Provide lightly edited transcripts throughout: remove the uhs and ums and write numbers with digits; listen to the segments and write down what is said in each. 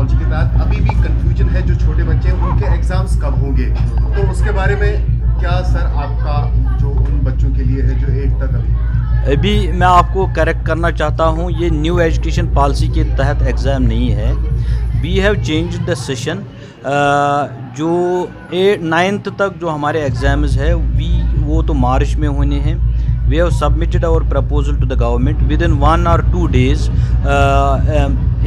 Policy के तहत अभी भी कंफ्यूजन है, जो छोटे बच्चे हैं उनके एग्जाम्स कब होंगे, तो उसके बारे में क्या सर आपका जो उन बच्चों के लिए है जो 8 तक अभी मैं आपको करेक्ट करना चाहता हूँ, ये न्यू एजुकेशन पॉलिसी के तहत एग्ज़ाम नहीं है। We have change the session. जो 9th तक जो हमारे एग्ज़ाम्स है वो तो मार्च में होने हैं। We have submitted our proposal to the government within 1 or 2 days।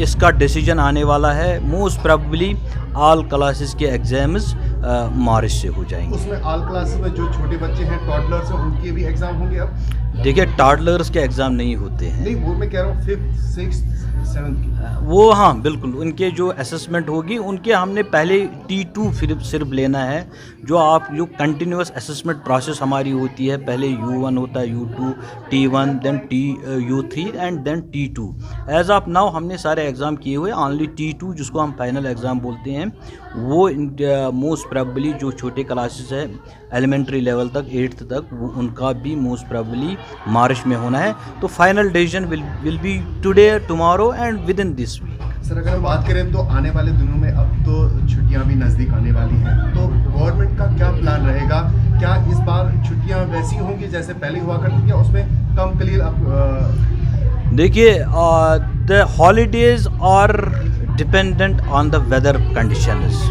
इसका डिसीजन आने वाला है। मोस्ट प्रोबेबली ऑल क्लासेस के एग्ज़ाम्स मार्च से हो जाएंगे। उसमें ऑल क्लासेस में जो छोटे बच्चे हैं, टॉडलर्स हैं, उनके भी एग्जाम होंगे अब? देखिए, टॉडलर्स के एग्ज़ाम नहीं होते हैं। नहीं, वो मैं कह रहा हूँ 5th 6th 7th की। वो हाँ बिल्कुल, उनके जो असेसमेंट होगी उनके हमने पहले T2 सिर्फ लेना है। जो कंटिन्यूस असेसमेंट प्रोसेस हमारी होती है, पहले U1 होता है, U2, T1, then U3 and then T2। As of now हमने सारे एग्ज़ाम किए हुए। ओनली T2 जिसको हम फाइनल एग्ज़ाम बोलते हैं, वो मोस्ट प्रोबेबली जो छोटे क्लासेस है एलिमेंट्री लेवल तक 8th तक, वो उनका भी मोस्ट प्रोबेबली मार्च में होना है। तो final decision will be today, tomorrow and within this week. Sir, अगर हम बात करें तो आने वाले दिनों में अब तो छुट्टियां भी नज़दीक आने वाली हैं, तो गवर्नमेंट का क्या प्लान रहेगा? क्या इस बार छुट्टियां वैसी होंगी जैसे पहले हुआ करती थी, उसमें कम कलील अब? देखिए, the holidays are dependent on the weather conditions.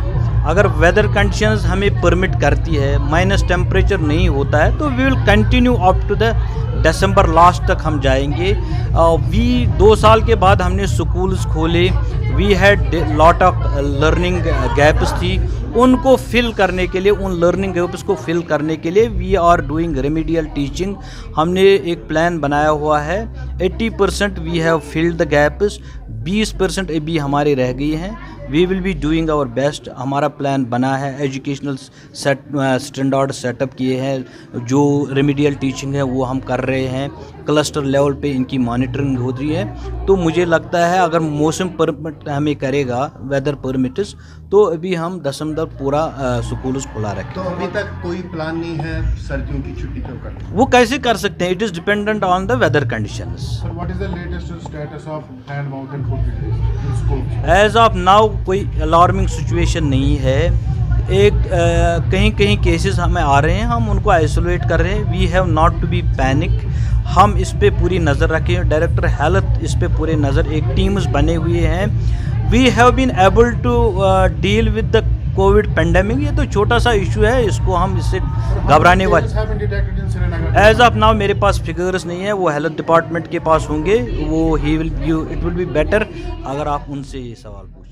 अगर वेदर कंडीशंस हमें परमिट करती है, माइनस टेम्परेचर नहीं होता है, तो we will continue up to the December last तक हम जाएंगे। 2 साल के बाद हमने स्कूल्स खोले। We had lot of learning gaps थी, उनको फिल करने के लिए, उन लर्निंग गैप्स को फिल करने के लिए we are doing remedial teaching. हमने एक प्लान बनाया हुआ है। 80% we have filled the gaps, 20% अभी हमारे रह गई हैं। We will be doing our best. हमारा प्लान बना है, एजुकेशनल स्टैंडर्ड सेटअप किए हैं, जो रेमेडियल टीचिंग है वो हम कर रहे हैं। क्लस्टर लेवल पे इनकी मॉनिटरिंग हो रही है। तो मुझे लगता है अगर मौसम परमिट हमें करेगा, वेदर परमिट्स, तो अभी हम दिसंबर पूरा स्कूल खुला रखें। तो अभी तक कोई प्लान नहीं है सर्दियों की छुट्टी कब करनी? वो कैसे कर सकते हैं? It is dependent on the weather conditions. Sir, what is the latest status of hand, mouth and foot disease in schools? As of now कोई अलार्मिंग सिचुएशन नहीं है। कहीं कहीं केसेस हमें आ रहे हैं, हम उनको आइसोलेट कर रहे हैं। We have not to be panic. हम इस पे पूरी नज़र रखें। डायरेक्टर हेल्थ इस पे पूरे नज़र, एक टीम्स बने हुए हैं। We have been able to deal with the covid pandemic. ये तो छोटा सा इशू है, इसको हम इससे घबराने वाले। एज ऑफ नाउ मेरे पास फिगर्स नहीं है, वो हेल्थ डिपार्टमेंट के पास होंगे। वो इट विल बी बेटर अगर आप उनसे ये सवाल पूछेंगे।